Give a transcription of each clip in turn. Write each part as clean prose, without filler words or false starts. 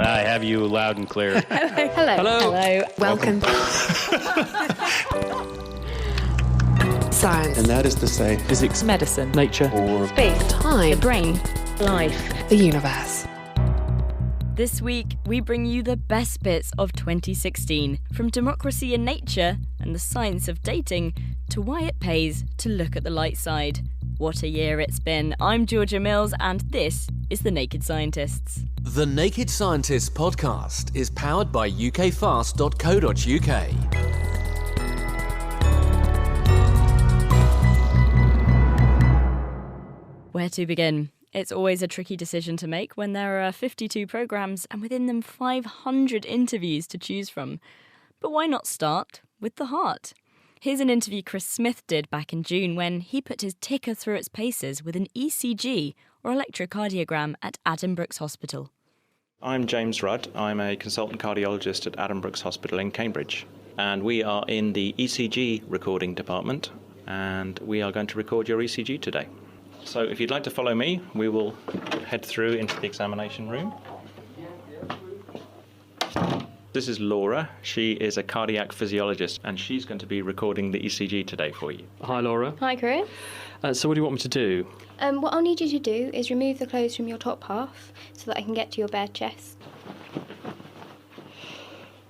I have you loud and clear. Hello. Welcome. Science. And that is to say, physics, medicine, nature, or space, time, the brain, life, the universe. This week, we bring you the best bits of 2016, from democracy in nature and the science of dating to why it pays to look at the light side. What a year it's been. I'm Georgia Mills, and this is The Naked Scientists. The Naked Scientists podcast is powered by ukfast.co.uk. Where to begin? It's always a tricky decision to make when there are 52 programmes and within them 500 interviews to choose from. But why not start with the heart? Here's an interview Chris Smith did back in June when he put his ticker through its paces with an ECG, or electrocardiogram, at Adam Brooks Hospital. I'm James Rudd. I'm a consultant cardiologist at Adam Brooks Hospital in Cambridge. And we are in the ECG recording department, and we are going to record your ECG today. So if you'd like to follow me, we will head through into the examination room. This is Laura. She is a cardiac physiologist, and she's going to be recording the ECG today for you. Hi, Laura. Hi, Chris. So what do you want me to do? What I'll need you to do is remove the clothes from your top half so that I can get to your bare chest.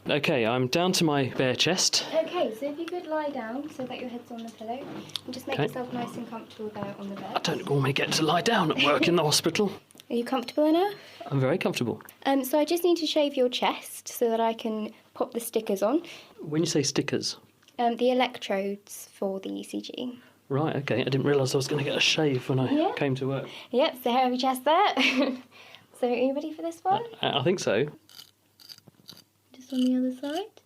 Okay, I'm down to my bare chest. Okay, so if you could lie down so that your head's on the pillow and just make yourself nice and comfortable there on the bed. I don't normally get to lie down at work in the hospital. Are you comfortable enough? I'm very comfortable. So I just need to shave your chest so that I can pop the stickers on. When you say stickers? The electrodes for the ECG. Right, okay. I didn't realise I was going to get a shave when I came to work. Yep, so hair of your chest there. So are you ready for this one? I think so. Just on the other side.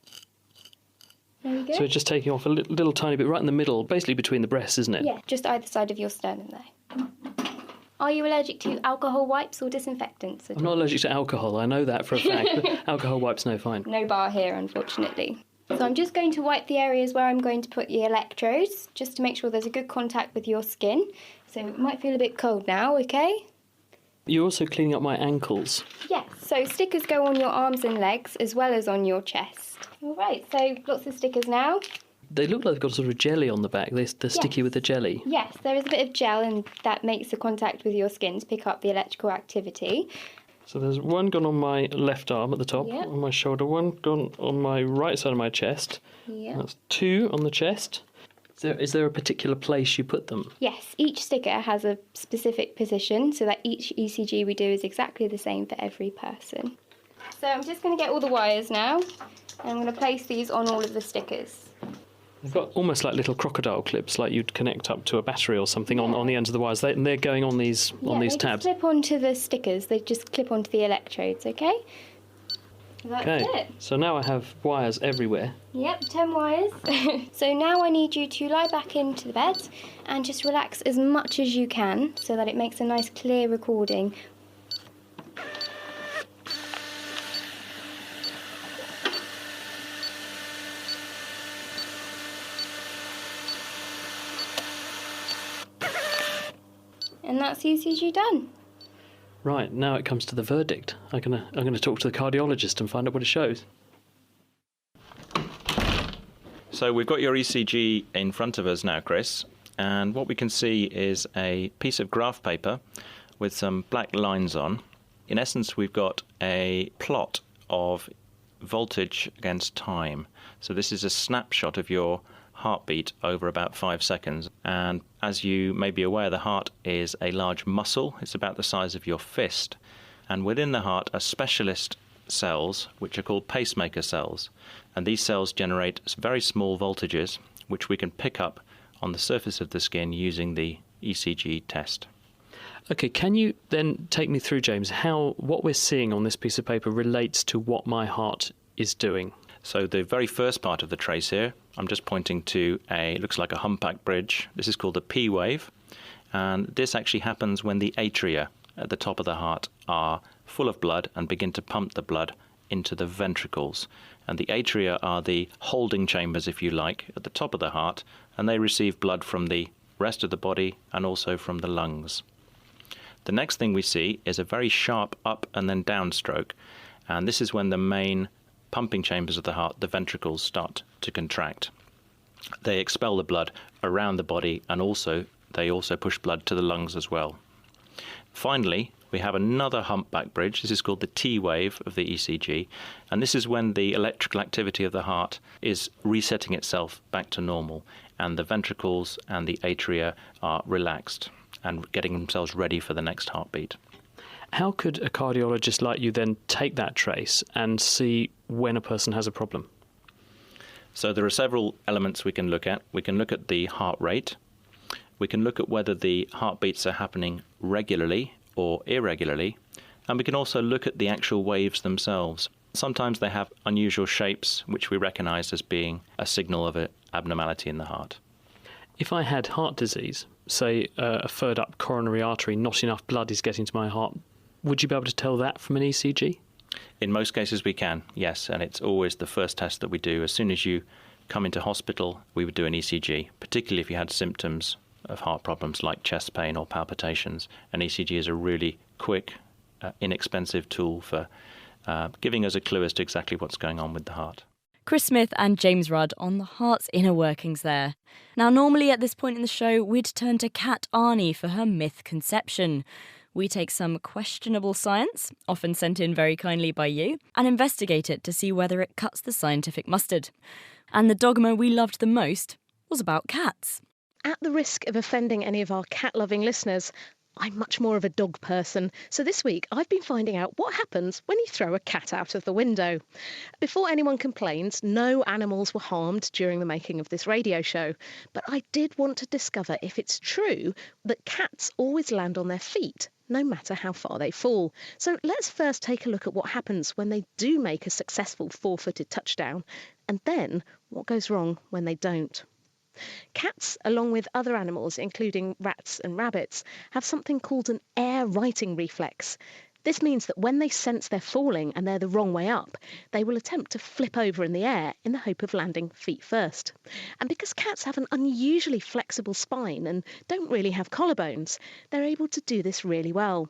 There we go. So it's just taking off a little tiny bit right in the middle, basically between the breasts, isn't it? Yeah, just either side of your sternum there. Are you allergic to alcohol wipes or disinfectants? I'm not allergic to alcohol, I know that for a fact, but alcohol wipes no fine. No bar here, unfortunately. So I'm just going to wipe the areas where I'm going to put the electrodes, just to make sure there's a good contact with your skin. So it might feel a bit cold now, okay? You're also cleaning up my ankles. Yes, so stickers go on your arms and legs as well as on your chest. All right, so lots of stickers now. They look like they've got sort of jelly on the back. They're sticky with the jelly. Yes, there is a bit of gel and that makes the contact with your skin to pick up the electrical activity. So there's one gone on my left arm at the top, on my shoulder, one gone on my right side of my chest. Yeah. That's two on the chest. Is there a particular place you put them? Yes, each sticker has a specific position so that each ECG we do is exactly the same for every person. So I'm just going to get all the wires now and I'm going to place these on all of the stickers. They've got almost like little crocodile clips, like you'd connect up to a battery or something on the ends of the wires. They're going on these they tabs. just clip onto the stickers. They just clip onto the electrodes, okay? That's it. So now I have wires everywhere. Yep, 10 wires. So now I need you to lie back into the bed and just relax as much as you can so that it makes a nice clear recording. And that's ECG done. Right, now it comes to the verdict. I'm gonna talk to the cardiologist and find out what it shows. So we've got your ECG in front of us now, Chris, and what we can see is a piece of graph paper with some black lines on. In essence, we've got a plot of voltage against time. So this is a snapshot of your heartbeat over about 5 seconds, and as you may be aware, the heart is a large muscle. It's about the size of your fist, and within the heart are specialist cells which are called pacemaker cells, and these cells generate very small voltages which we can pick up on the surface of the skin using the ECG test. Okay, can you then take me through, James, how what we're seeing on this piece of paper relates to what my heart is doing? So the very first part of the trace here, I'm just pointing to it looks like a humpback bridge. This is called a P wave, and this actually happens when the atria at the top of the heart are full of blood and begin to pump the blood into the ventricles. And the atria are the holding chambers, if you like, at the top of the heart, and they receive blood from the rest of the body and also from the lungs. The next thing we see is a very sharp up and then down stroke, And this is when the main pumping chambers of the heart, the ventricles, start to contract. They expel the blood around the body, and they also push blood to the lungs as well. Finally, we have another humpback bridge. This is called the T wave of the ECG, and this is when the electrical activity of the heart is resetting itself back to normal, and the ventricles and the atria are relaxed and getting themselves ready for the next heartbeat. How could a cardiologist like you then take that trace and see when a person has a problem? So there are several elements we can look at. We can look at the heart rate. We can look at whether the heartbeats are happening regularly or irregularly. And we can also look at the actual waves themselves. Sometimes they have unusual shapes, which we recognise as being a signal of an abnormality in the heart. If I had heart disease, say a furred up coronary artery, not enough blood is getting to my heart, would you be able to tell that from an ECG? In most cases we can, yes, and it's always the first test that we do. As soon as you come into hospital, we would do an ECG, particularly if you had symptoms of heart problems like chest pain or palpitations. An ECG is a really quick, inexpensive tool for giving us a clue as to exactly what's going on with the heart. Chris Smith and James Rudd on the heart's inner workings there. Now, normally at this point in the show, we'd turn to Kat Arney for her myth conception. We take some questionable science, often sent in very kindly by you, and investigate it to see whether it cuts the scientific mustard. And the dogma we loved the most was about cats. At the risk of offending any of our cat-loving listeners, I'm much more of a dog person, so this week I've been finding out what happens when you throw a cat out of the window. Before anyone complains, no animals were harmed during the making of this radio show, but I did want to discover if it's true that cats always land on their feet, no matter how far they fall. So let's first take a look at what happens when they do make a successful four-footed touchdown, and then what goes wrong when they don't. Cats, along with other animals, including rats and rabbits, have something called an air righting reflex. This means that when they sense they're falling and they're the wrong way up, they will attempt to flip over in the air in the hope of landing feet first. And because cats have an unusually flexible spine and don't really have collarbones, they're able to do this really well.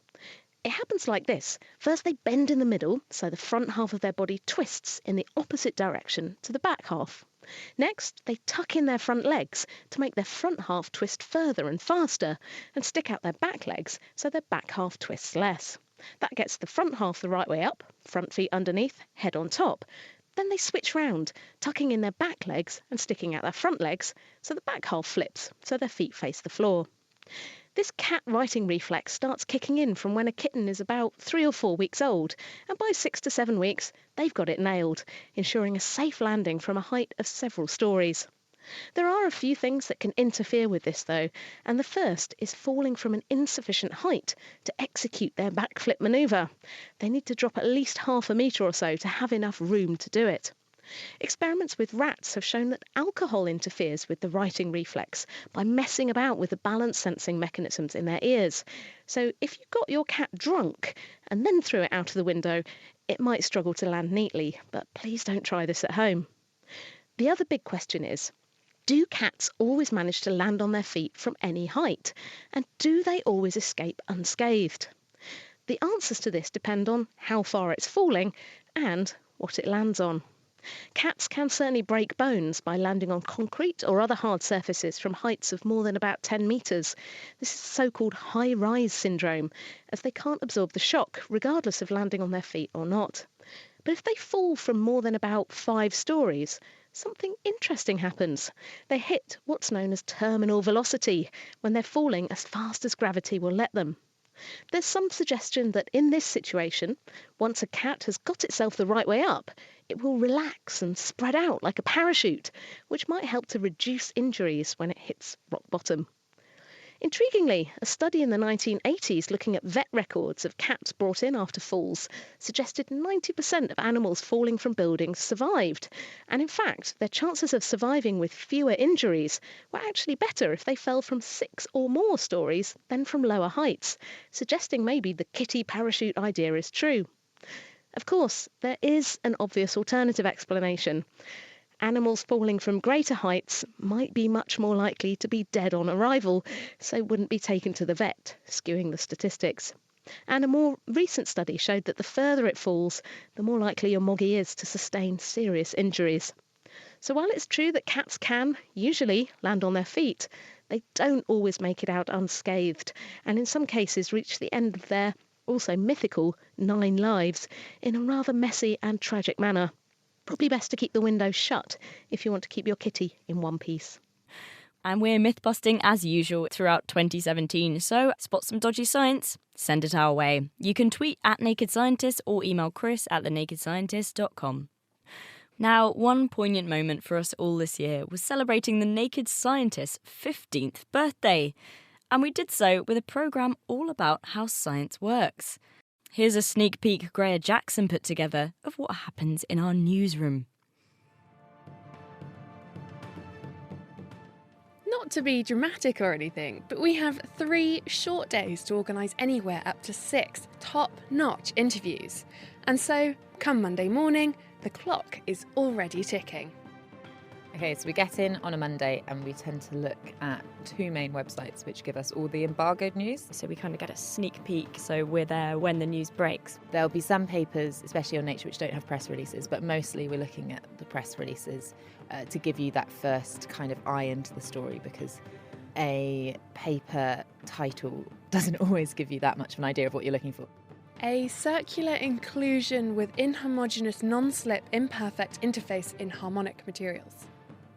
It happens like this. First they bend in the middle, so the front half of their body twists in the opposite direction to the back half. Next, they tuck in their front legs to make their front half twist further and faster, and stick out their back legs so their back half twists less. That gets the front half the right way up, front feet underneath, head on top. Then they switch round, tucking in their back legs and sticking out their front legs so the back half flips, so their feet face the floor. This cat righting reflex starts kicking in from when a kitten is about 3 or 4 weeks old, and by 6 to 7 weeks, they've got it nailed, ensuring a safe landing from a height of several stories. There are a few things that can interfere with this, though, and the first is falling from an insufficient height to execute their backflip manoeuvre. They need to drop at least half a metre or so to have enough room to do it. Experiments with rats have shown that alcohol interferes with the righting reflex by messing about with the balance sensing mechanisms in their ears. So if you got your cat drunk and then threw it out of the window, it might struggle to land neatly, but please don't try this at home. The other big question is, do cats always manage to land on their feet from any height? And do they always escape unscathed? The answers to this depend on how far it's falling and what it lands on. Cats can certainly break bones by landing on concrete or other hard surfaces from heights of more than about 10 metres. This is so-called high-rise syndrome, as they can't absorb the shock, regardless of landing on their feet or not. But if they fall from more than about 5 stories, something interesting happens. They hit what's known as terminal velocity, when they're falling as fast as gravity will let them. There's some suggestion that in this situation, once a cat has got itself the right way up, it will relax and spread out like a parachute, which might help to reduce injuries when it hits rock bottom. Intriguingly, a study in the 1980s looking at vet records of cats brought in after falls suggested 90% of animals falling from buildings survived. And in fact, their chances of surviving with fewer injuries were actually better if they fell from 6 or more stories than from lower heights, suggesting maybe the kitty parachute idea is true. Of course, there is an obvious alternative explanation. Animals falling from greater heights might be much more likely to be dead on arrival, so wouldn't be taken to the vet, skewing the statistics. And a more recent study showed that the further it falls, the more likely your moggy is to sustain serious injuries. So while it's true that cats can, usually, land on their feet, they don't always make it out unscathed, and in some cases reach the end of their, also mythical, 9 lives in a rather messy and tragic manner. Probably best to keep the window shut if you want to keep your kitty in one piece. And we're myth-busting as usual throughout 2017, so spot some dodgy science, send it our way. You can tweet at Naked Scientist or email chris@thenakedscientist.com. Now, one poignant moment for us all this year was celebrating the Naked Scientist's 15th birthday. And we did so with a programme all about how science works. Here's a sneak peek Greer Jackson put together of what happens in our newsroom. Not to be dramatic or anything, but we have 3 short days to organise anywhere up to 6 top-notch interviews. And so, come Monday morning, the clock is already ticking. Okay, so we get in on a Monday and we tend to look at 2 main websites which give us all the embargoed news. So we kind of get a sneak peek, so we're there when the news breaks. There'll be some papers, especially on Nature, which don't have press releases, but mostly we're looking at the press releases to give you that first kind of eye into the story, because a paper title doesn't always give you that much of an idea of what you're looking for. A circular inclusion with inhomogeneous non-slip imperfect interface in harmonic materials.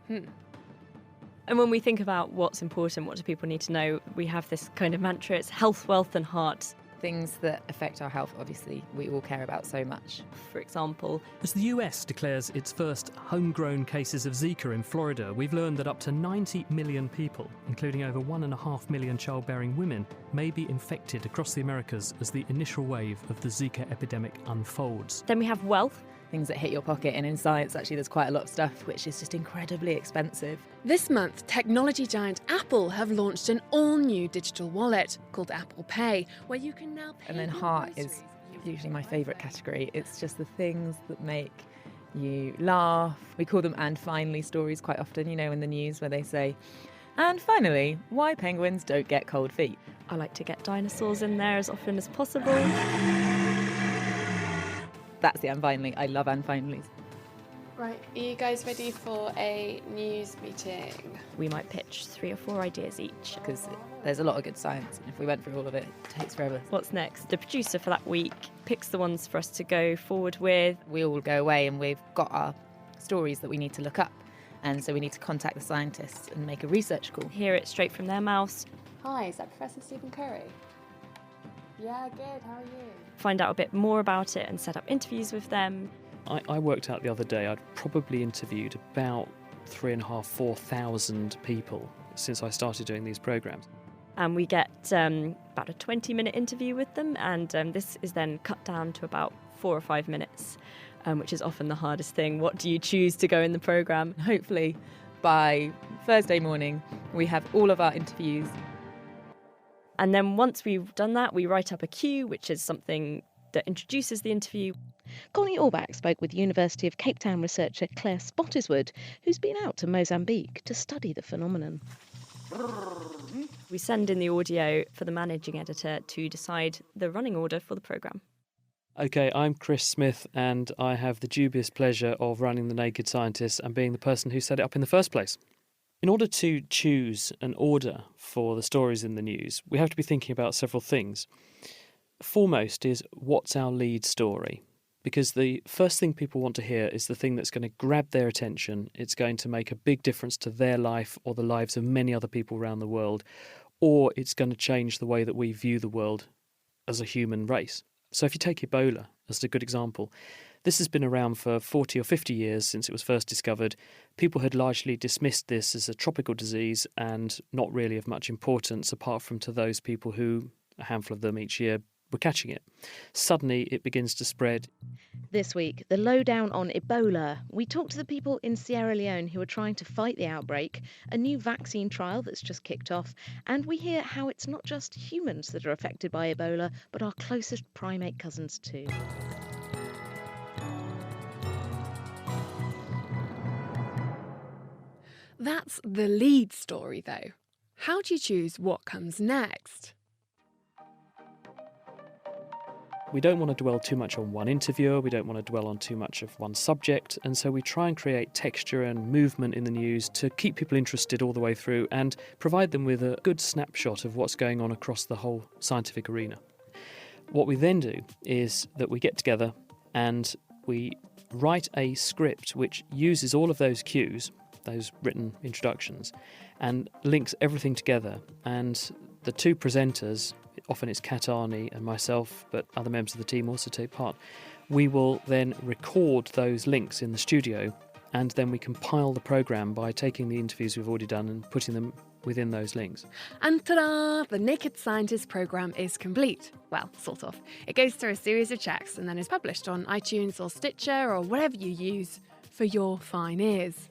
And when we think about what's important, what do people need to know, we have this kind of mantra, it's health, wealth and heart. Things that affect our health, obviously, we all care about so much. For example, as the US declares its first homegrown cases of Zika in Florida, we've learned that up to 90 million people, including over 1.5 million childbearing women, may be infected across the Americas as the initial wave of the Zika epidemic unfolds. Then we have wealth. Things that hit your pocket, and in science actually there's quite a lot of stuff which is just incredibly expensive. This month, technology giant Apple have launched an all-new digital wallet called Apple Pay, where you can now pay. And then heart is usually my favourite category. It's just the things that make you laugh. We call them "and finally" stories quite often, you know, in the news where they say, "And finally, why penguins don't get cold feet." I like to get dinosaurs in there as often as possible. That's the "and finally." I love "and finallys." Right, are you guys ready for a news meeting? We might pitch 3 or 4 ideas each. Because there's a lot of good science, and if we went through all of it, it takes forever. What's next? The producer for that week picks the ones for us to go forward with. We all go away and we've got our stories that we need to look up. And so we need to contact the scientists and make a research call. Hear it straight from their mouths. Hi, is that Professor Stephen Curry? Yeah, good, how are you? Find out a bit more about it and set up interviews with them. I worked out the other day I'd probably interviewed about 3,500-4,000 people since I started doing these programmes. And we get about a 20-minute interview with them, and this is then cut down to about 4 or 5 minutes, which is often the hardest thing. What do you choose to go in the programme? Hopefully by Thursday morning we have all of our interviews. And then once we've done that, we write up a cue, which is something that introduces the interview. Connie Orbach spoke with University of Cape Town researcher Claire Spottiswoode, who's been out to Mozambique to study the phenomenon. We send in the audio for the managing editor to decide the running order for the programme. OK, I'm Chris Smith, and I have the dubious pleasure of running The Naked Scientist and being the person who set it up in the first place. In order to choose an order for the stories in the news, we have to be thinking about several things. Foremost is, what's our lead story? Because the first thing people want to hear is the thing that's going to grab their attention. It's going to make a big difference to their life or the lives of many other people around the world, or it's going to change the way that we view the world as a human race. So if you take Ebola as a good example, this has been around for 40 or 50 years since it was first discovered. People had largely dismissed this as a tropical disease and not really of much importance, apart from to those people who, a handful of them each year, were catching it. Suddenly it begins to spread. This week, the lowdown on Ebola. We talked to the people in Sierra Leone who are trying to fight the outbreak, a new vaccine trial that's just kicked off, and we hear how it's not just humans that are affected by Ebola, but our closest primate cousins too. That's the lead story, though. How do you choose what comes next? We don't want to dwell too much on one interviewer, we don't want to dwell on too much of one subject, and so we try and create texture and movement in the news to keep people interested all the way through and provide them with a good snapshot of what's going on across the whole scientific arena. What we then do is that we get together and we write a script which uses all of those cues, those written introductions, and links everything together. And the two presenters, often it's Kat Arney and myself, but other members of the team also take part, we will then record those links in the studio, and then we compile the programme by taking the interviews we've already done and putting them within those links. And ta-da! The Naked Scientist programme is complete. Well, sort of. It goes through a series of checks and then is published on iTunes or Stitcher or whatever you use for your fine ears.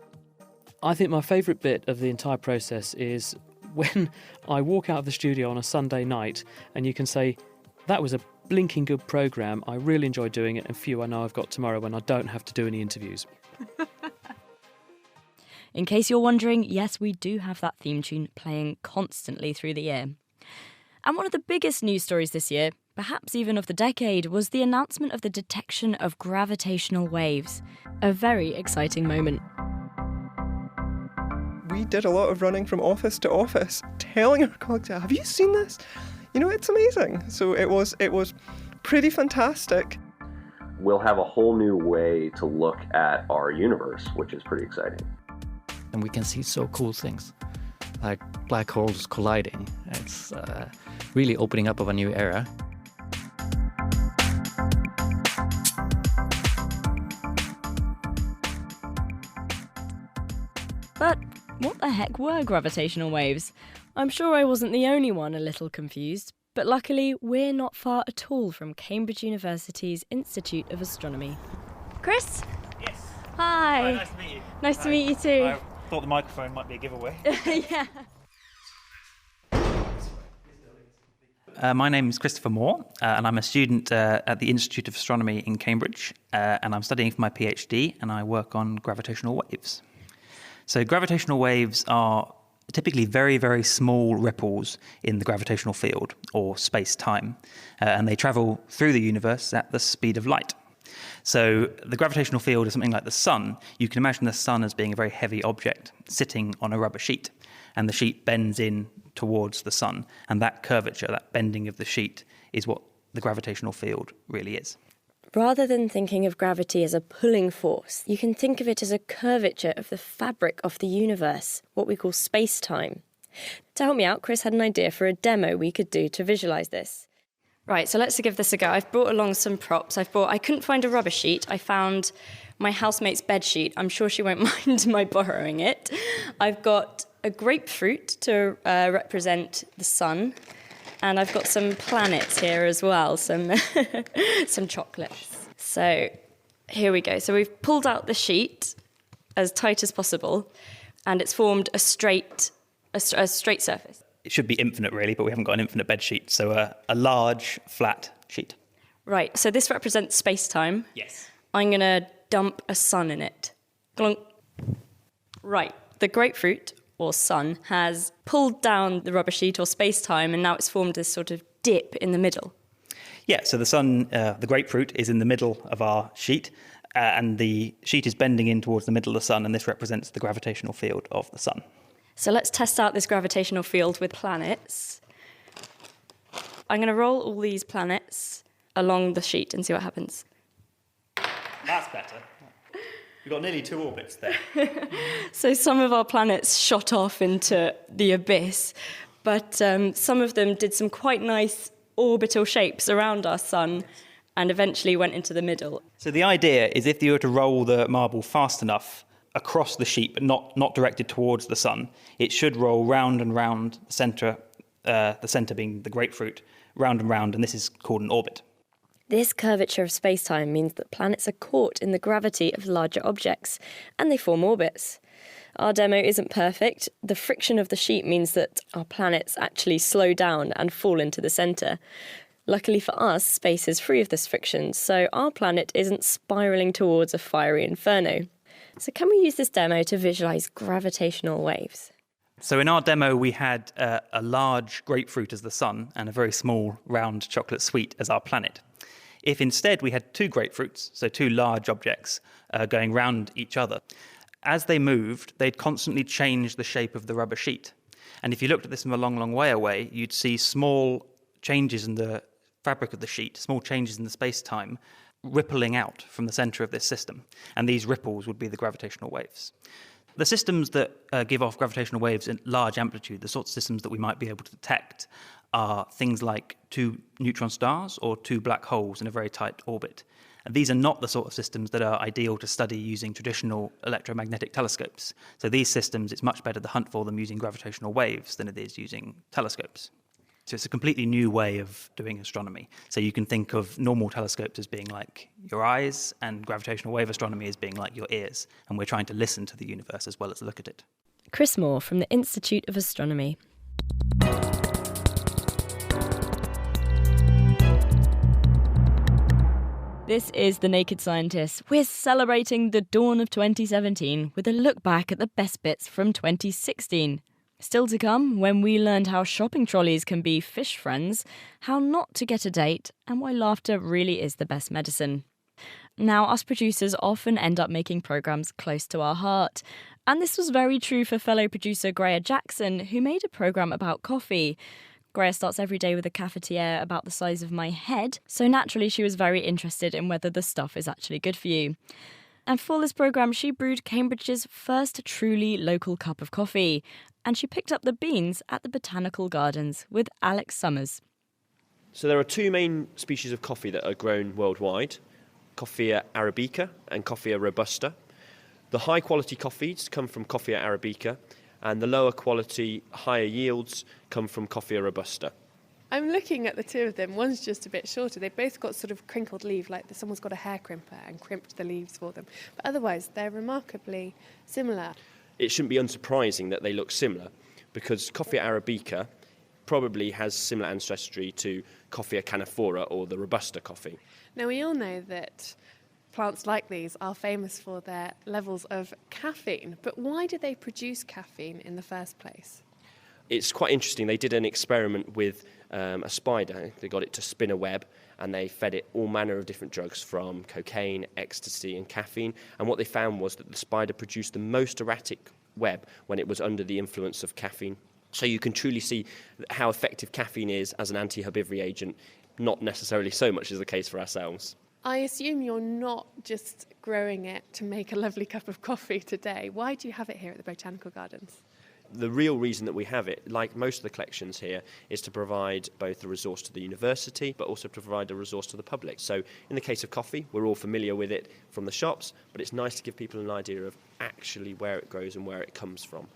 I think my favourite bit of the entire process is when I walk out of the studio on a Sunday night and you can say, that was a blinking good programme, I really enjoyed doing it, and phew, I know I've got tomorrow when I don't have to do any interviews. In case you're wondering, yes, we do have that theme tune playing constantly through the year. And one of the biggest news stories this year, perhaps even of the decade, was the announcement of the detection of gravitational waves. A very exciting moment. We did a lot of running from office to office, telling our colleagues, have you seen this? You know, it's amazing. So it was pretty fantastic. We'll have a whole new way to look at our universe, which is pretty exciting. And we can see so cool things, like black holes colliding. It's really opening up of a new era. But what the heck were gravitational waves? I'm sure I wasn't the only one a little confused, but luckily we're not far at all from Cambridge University's Institute of Astronomy. Chris? Yes. Hi. Nice to meet you. Nice to meet you too. I thought the microphone might be a giveaway. Yeah. My name is Christopher Moore, and I'm a student at the Institute of Astronomy in Cambridge, and I'm studying for my PhD, and I work on gravitational waves. So gravitational waves are typically very, very small ripples in the gravitational field, or space-time, and they travel through the universe at the speed of light. So the gravitational field is something like the sun. You can imagine the sun as being a very heavy object sitting on a rubber sheet, and the sheet bends in towards the sun, and that curvature, that bending of the sheet, is what the gravitational field really is. Rather than thinking of gravity as a pulling force, you can think of it as a curvature of the fabric of the universe, what we call space-time. To help me out, Chris had an idea for a demo we could do to visualise this. Right, so let's give this a go. I've brought along some props. I couldn't find a rubber sheet. I found my housemate's bed sheet. I'm sure she won't mind my borrowing it. I've got a grapefruit to represent the sun. And I've got some planets here as well, some chocolates. So here we go. So we've pulled out the sheet as tight as possible, and it's formed a straight surface. It should be infinite, really, but we haven't got an infinite bed sheet, so a large, flat sheet. Right, so this represents space-time. Yes. I'm going to dump a sun in it. Glunk. Right, the grapefruit, or sun, has pulled down the rubber sheet, or space-time, and now it's formed this sort of dip in the middle. Yeah, so the sun, the grapefruit, is in the middle of our sheet, and the sheet is bending in towards the middle of the sun, and this represents the gravitational field of the sun. So let's test out this gravitational field with planets. I'm going to roll all these planets along the sheet and see what happens. That's better. We've got nearly 2 orbits there. So some of our planets shot off into the abyss, but some of them did some quite nice orbital shapes around our sun and eventually went into the middle. So the idea is if you were to roll the marble fast enough across the sheet, but not directed towards the sun, it should roll round and round the centre being the grapefruit, round and round, and this is called an orbit. This curvature of space-time means that planets are caught in the gravity of larger objects, and they form orbits. Our demo isn't perfect. The friction of the sheet means that our planets actually slow down and fall into the centre. Luckily for us, space is free of this friction, so our planet isn't spiralling towards a fiery inferno. So can we use this demo to visualise gravitational waves? So in our demo, we had a large grapefruit as the sun and a very small round chocolate sweet as our planet. If instead we had 2 grapefruits, so 2 large objects going round each other, as they moved, they'd constantly change the shape of the rubber sheet. And if you looked at this from a long, long way away, you'd see small changes in the fabric of the sheet, small changes in the space-time, rippling out from the centre of this system. And these ripples would be the gravitational waves. The systems that give off gravitational waves at large amplitude, the sorts of systems that we might be able to detect, are things like 2 neutron stars or 2 black holes in a very tight orbit. And these are not the sort of systems that are ideal to study using traditional electromagnetic telescopes. So these systems, it's much better to hunt for them using gravitational waves than it is using telescopes. So it's a completely new way of doing astronomy. So you can think of normal telescopes as being like your eyes, and gravitational wave astronomy as being like your ears. And we're trying to listen to the universe as well as look at it. Chris Moore from the Institute of Astronomy. This is The Naked Scientists. We're celebrating the dawn of 2017 with a look back at the best bits from 2016. Still to come, when we learned how shopping trolleys can be fish friends, how not to get a date, and why laughter really is the best medicine. Now, us producers often end up making programmes close to our heart. And this was very true for fellow producer Greya Jackson, who made a programme about coffee. Greya starts every day with a cafetiere about the size of my head, so naturally she was very interested in whether the stuff is actually good for you. And for this programme, she brewed Cambridge's first truly local cup of coffee, and she picked up the beans at the Botanical Gardens with Alex Summers. So there are 2 main species of coffee that are grown worldwide, Coffea arabica and Coffea robusta. The high quality coffees come from Coffea arabica, and the lower quality, higher yields come from Coffea robusta. I'm looking at the 2 of them. One's just a bit shorter. They've both got sort of crinkled leaf, like someone's got a hair crimper and crimped the leaves for them. But otherwise, they're remarkably similar. It shouldn't be unsurprising that they look similar, because Coffea arabica probably has similar ancestry to Coffea canephora, or the robusta coffee. Now, we all know that plants like these are famous for their levels of caffeine, but why do they produce caffeine in the first place? It's quite interesting. They did an experiment with a spider. They got it to spin a web, and they fed it all manner of different drugs, from cocaine, ecstasy and caffeine. And what they found was that the spider produced the most erratic web when it was under the influence of caffeine. So you can truly see how effective caffeine is as an anti-herbivory agent, not necessarily so much as the case for ourselves. I assume you're not just growing it to make a lovely cup of coffee today. Why do you have it here at the Botanical Gardens? The real reason that we have it, like most of the collections here, is to provide both a resource to the university, but also to provide a resource to the public. So in the case of coffee, we're all familiar with it from the shops, but it's nice to give people an idea of actually where it grows and where it comes from.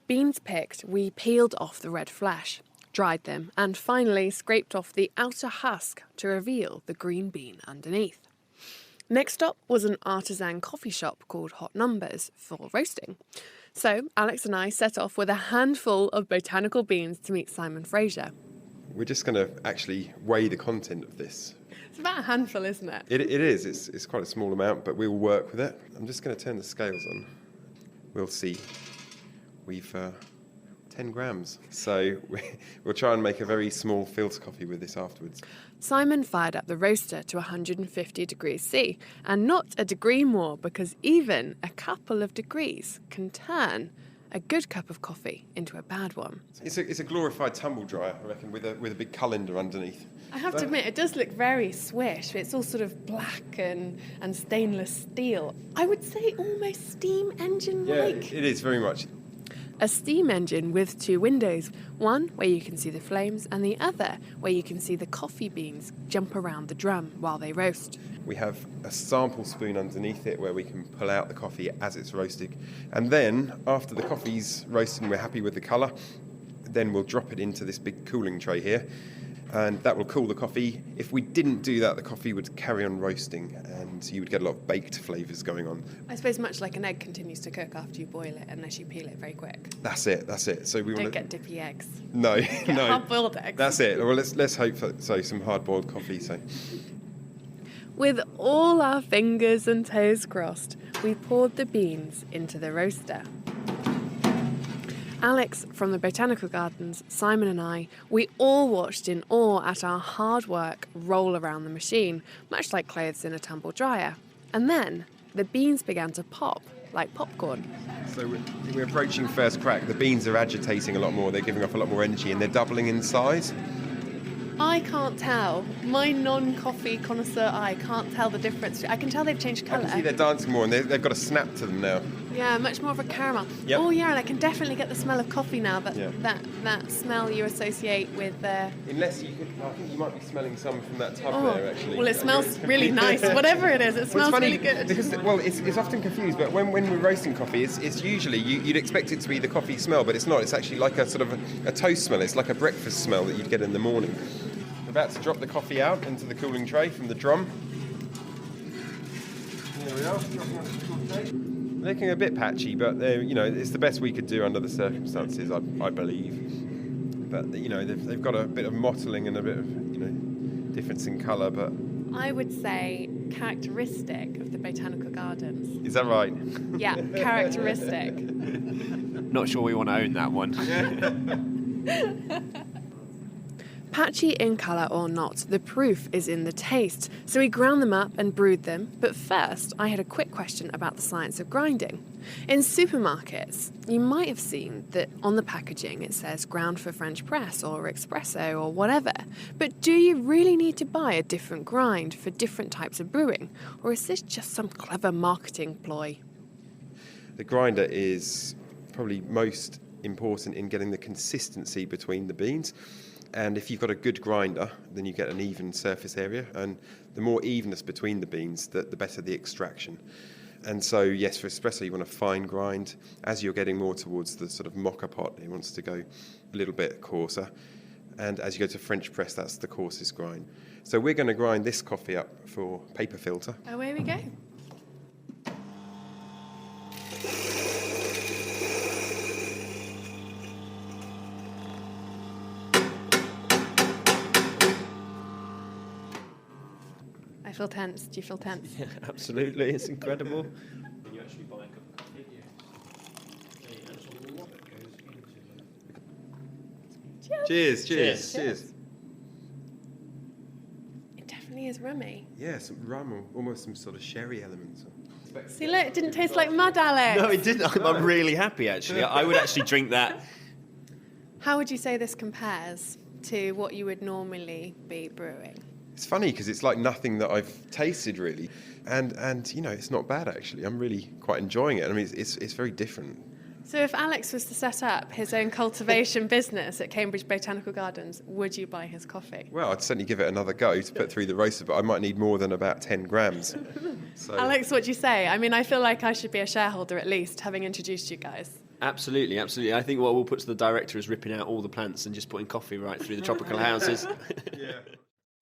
Beans picked, we peeled off the red flesh, dried them, and finally scraped off the outer husk to reveal the green bean underneath. Next up was an artisan coffee shop called Hot Numbers for roasting. So Alex and I set off with a handful of botanical beans to meet Simon Fraser. We're just going to actually weigh the content of this. It's about a handful, isn't it? It is. It's quite a small amount, but we'll work with it. I'm just going to turn the scales on. We'll see. We've 10 grams. So we'll try and make a very small filter coffee with this afterwards. Simon fired up the roaster to 150 degrees C, and not a degree more, because even a couple of degrees can turn a good cup of coffee into a bad one. It's a glorified tumble dryer, I reckon, with a big colander underneath. I have to admit, it does look very swish. It's all sort of black and stainless steel. I would say almost steam engine-like. Yeah, it is very much. A steam engine with 2 windows, one where you can see the flames and the other where you can see the coffee beans jump around the drum while they roast. We have a sample spoon underneath it where we can pull out the coffee as it's roasting. And then, after the coffee's roasted and we're happy with the colour, then we'll drop it into this big cooling tray here. And that will cool the coffee. If we didn't do that, the coffee would carry on roasting and you would get a lot of baked flavours going on. I suppose much like an egg continues to cook after you boil it, unless you peel it very quick. That's it. So we don't get dippy eggs. No, get no. hard-boiled eggs. That's it. Well, let's hope for some hard-boiled coffee. So, with all our fingers and toes crossed, we poured the beans into the roaster. Alex from the Botanical Gardens, Simon and I, we all watched in awe at our hard work roll around the machine, much like clothes in a tumble dryer. And then the beans began to pop like popcorn. So we're approaching first crack. The beans are agitating a lot more. They're giving off a lot more energy and they're doubling in size. I can't tell. My non-coffee connoisseur eye can't tell the difference. I can tell they've changed colour. I can see they're dancing more and they've got a snap to them now. Yeah, much more of a caramel. Yep. Oh yeah, and I can definitely get the smell of coffee now. Yeah. That smell you associate with. Unless you could, I think you might be smelling some from that tub there actually. Well, it smells really nice. Whatever it is, it smells really good. Because it's often confused. But when we're roasting coffee, it's usually you'd expect it to be the coffee smell, but it's not. It's actually like a sort of a toast smell. It's like a breakfast smell that you'd get in the morning. We're about to drop the coffee out into the cooling tray from the drum. There we are. Dropping onto the cooling tray. Looking a bit patchy, but it's the best we could do under the circumstances, I believe. But they've got a bit of mottling and a bit of difference in colour. But I would say characteristic of the Botanical Gardens. Is that right? Yeah, characteristic. Not sure we want to own that one. Patchy in colour or not, the proof is in the taste. So we ground them up and brewed them. But first, I had a quick question about the science of grinding. In supermarkets, you might have seen that on the packaging it says ground for French press or espresso or whatever. But do you really need to buy a different grind for different types of brewing? Or is this just some clever marketing ploy? The grinder is probably most important in getting the consistency between the beans. And if you've got a good grinder, then you get an even surface area. And the more evenness between the beans, the better the extraction. And so, yes, for espresso, you want a fine grind. As you're getting more towards the sort of mocha pot, it wants to go a little bit coarser. And as you go to French press, that's the coarsest grind. So we're going to grind this coffee up for paper filter. Away we go. I feel tense. Do you feel tense? Yeah, absolutely. It's incredible. Cheers. It definitely is rummy. Yeah, some rum or almost some sort of sherry elements. See, look, it didn't taste like mud, Alex. No, it didn't. I'm really happy, actually. I would actually drink that. How would you say this compares to what you would normally be brewing? It's funny because it's like nothing that I've tasted really, and it's not bad actually. I'm really quite enjoying it. I mean, it's very different. So if Alex was to set up his own cultivation business at Cambridge Botanical Gardens, would you buy his coffee? Well, I'd certainly give it another go to put through the roaster, but I might need more than about 10 grams. So. Alex, what do you say? I mean, I feel like I should be a shareholder at least, having introduced you guys. Absolutely. I think what we'll put to the director is ripping out all the plants and just putting coffee right through the tropical houses. Yeah.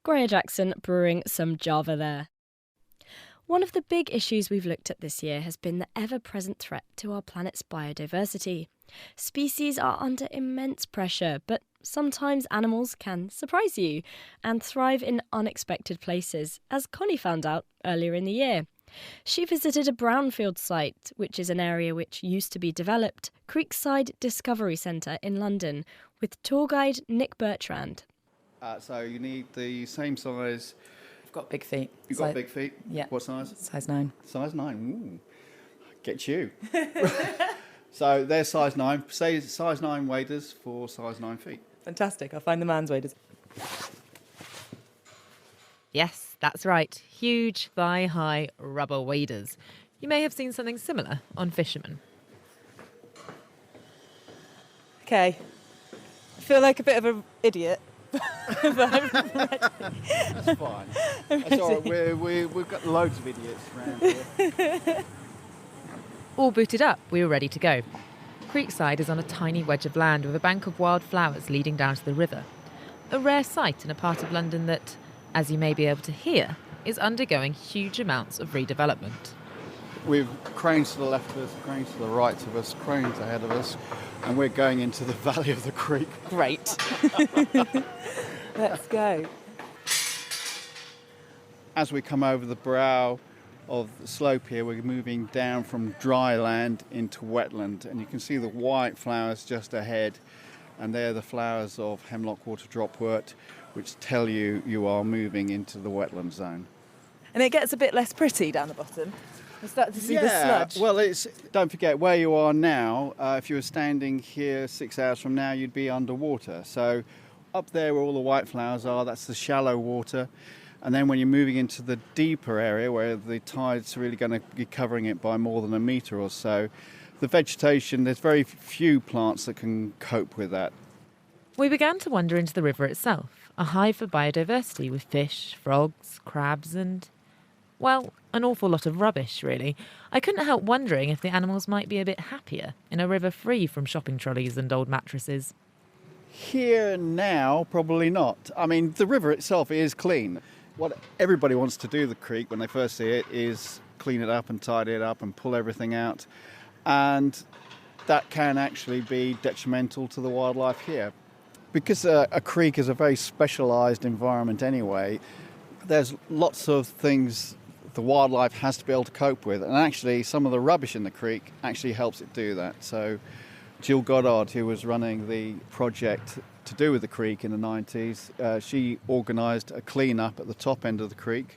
Greyer Jackson brewing some Java there. One of the big issues we've looked at this year has been the ever-present threat to our planet's biodiversity. Species are under immense pressure, but sometimes animals can surprise you and thrive in unexpected places, as Connie found out earlier in the year. She visited a brownfield site, which is an area which used to be developed, Creekside Discovery Centre in London, with tour guide Nick Bertrand. So you need the same size. I've got big feet. You've got big feet? Yeah. What size? Size 9. Size 9. Ooh. Get you. So they're size 9. Say size 9 waders for size 9 feet. Fantastic. I'll find the man's waders. Yes, that's right. Huge, thigh-high rubber waders. You may have seen something similar on Fisherman. Okay. I feel like a bit of an idiot. But I'm ready. That's fine. That's all right. We've got loads of idiots around here. All booted up, we were ready to go. Creekside is on a tiny wedge of land with a bank of wild flowers leading down to the river. A rare sight in a part of London that, as you may be able to hear, is undergoing huge amounts of redevelopment. We've cranes to the left of us, cranes to the right of us, cranes ahead of us, and we're going into the valley of the creek. Great. Let's go. As we come over the brow, of the slope here, we're moving down from dry land into wetland, and you can see the white flowers just ahead, and they're the flowers of hemlock water dropwort, which tell you you are moving into the wetland zone. And it gets a bit less pretty down the bottom. We start to see the sludge. Well, don't forget where you are now. If you were standing here 6 hours from now, you'd be underwater. So up there where all the white flowers are, that's the shallow water. And then when you're moving into the deeper area where the tide's really going to be covering it by more than a metre or so, the vegetation, there's very few plants that can cope with that. We began to wander into the river itself, a hive for biodiversity with fish, frogs, crabs and, well, an awful lot of rubbish, really. I couldn't help wondering if the animals might be a bit happier in a river free from shopping trolleys and old mattresses. Here now, probably not. I mean, the river itself is clean. What everybody wants to do, the creek, when they first see it, is clean it up and tidy it up and pull everything out. And that can actually be detrimental to the wildlife here. Because a creek is a very specialised environment anyway, there's lots of things the wildlife has to be able to cope with. And actually, some of the rubbish in the creek actually helps it do that. So Jill Goddard, who was running the project to do with the creek in the 90s, she organised a clean-up at the top end of the creek.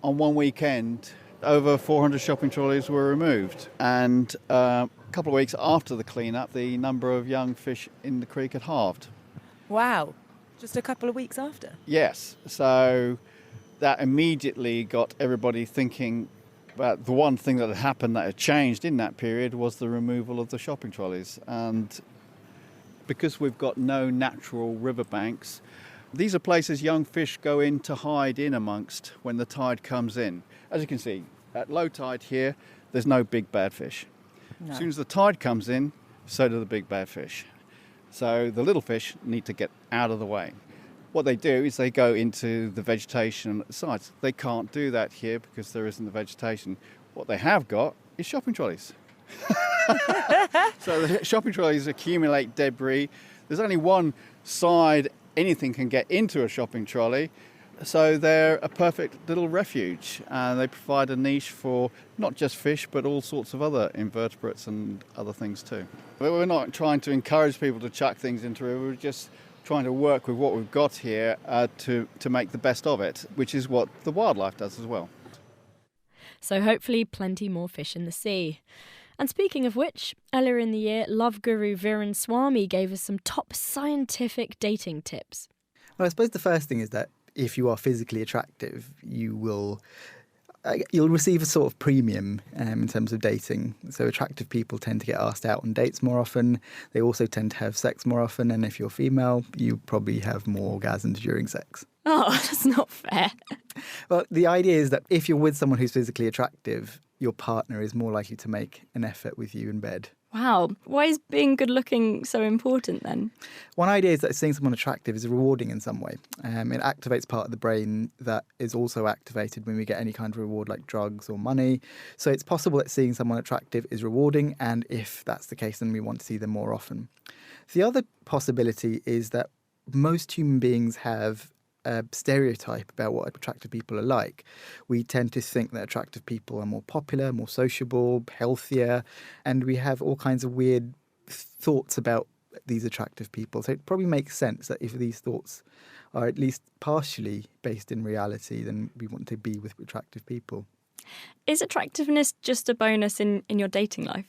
On one weekend, over 400 shopping trolleys were removed. And a couple of weeks after the clean-up, the number of young fish in the creek had halved. Wow, just a couple of weeks after? Yes, so that immediately got everybody thinking about the one thing that had happened that had changed in that period was the removal of the shopping trolleys. And because we've got no natural riverbanks, these are places young fish go in to hide in amongst when the tide comes in. As you can see, at low tide here, there's no big bad fish. No. As soon as the tide comes in, so do the big bad fish. So the little fish need to get out of the way. What they do is they go into the vegetation at the sides. They can't do that here because there isn't the vegetation. What they have got is shopping trolleys. So the shopping trolleys accumulate debris. There's only one side anything can get into a shopping trolley. So they're a perfect little refuge, and they provide a niche for not just fish but all sorts of other invertebrates and other things too. We're not trying to encourage people to chuck things into the river, we're just trying to work with what we've got here to make the best of it, which is what the wildlife does as well. So hopefully plenty more fish in the sea. And speaking of which, earlier in the year, love guru Viren Swami gave us some top scientific dating tips. Well, I suppose the first thing is that if you are physically attractive, you'll receive a sort of premium in terms of dating. So attractive people tend to get asked out on dates more often. They also tend to have sex more often. And if you're female, you probably have more orgasms during sex. Oh, that's not fair. Well, the idea is that if you're with someone who's physically attractive, your partner is more likely to make an effort with you in bed. Wow. Why is being good looking so important then? One idea is that seeing someone attractive is rewarding in some way. It activates part of the brain that is also activated when we get any kind of reward like drugs or money. So it's possible that seeing someone attractive is rewarding, and if that's the case, then we want to see them more often. The other possibility is that most human beings have a stereotype about what attractive people are like. We tend to think that attractive people are more popular, more sociable, healthier, and we have all kinds of weird thoughts about these attractive people. So it probably makes sense that if these thoughts are at least partially based in reality, then we want to be with attractive people. Is attractiveness just a bonus in your dating life?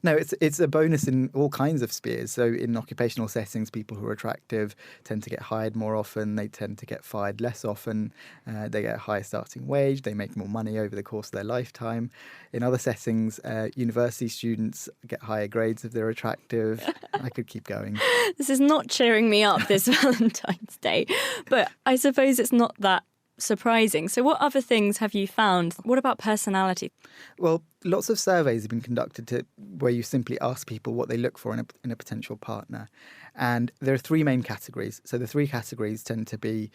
No, it's a bonus in all kinds of spheres. So in occupational settings, people who are attractive tend to get hired more often. They tend to get fired less often. They get a higher starting wage. They make more money over the course of their lifetime. In other settings, university students get higher grades if they're attractive. I could keep going. This is not cheering me up this Valentine's Day, but I suppose it's not that surprising. So what other things have you found? What about personality? Well, lots of surveys have been conducted where you simply ask people what they look for in a potential partner. And there are three main categories. So the three categories tend to be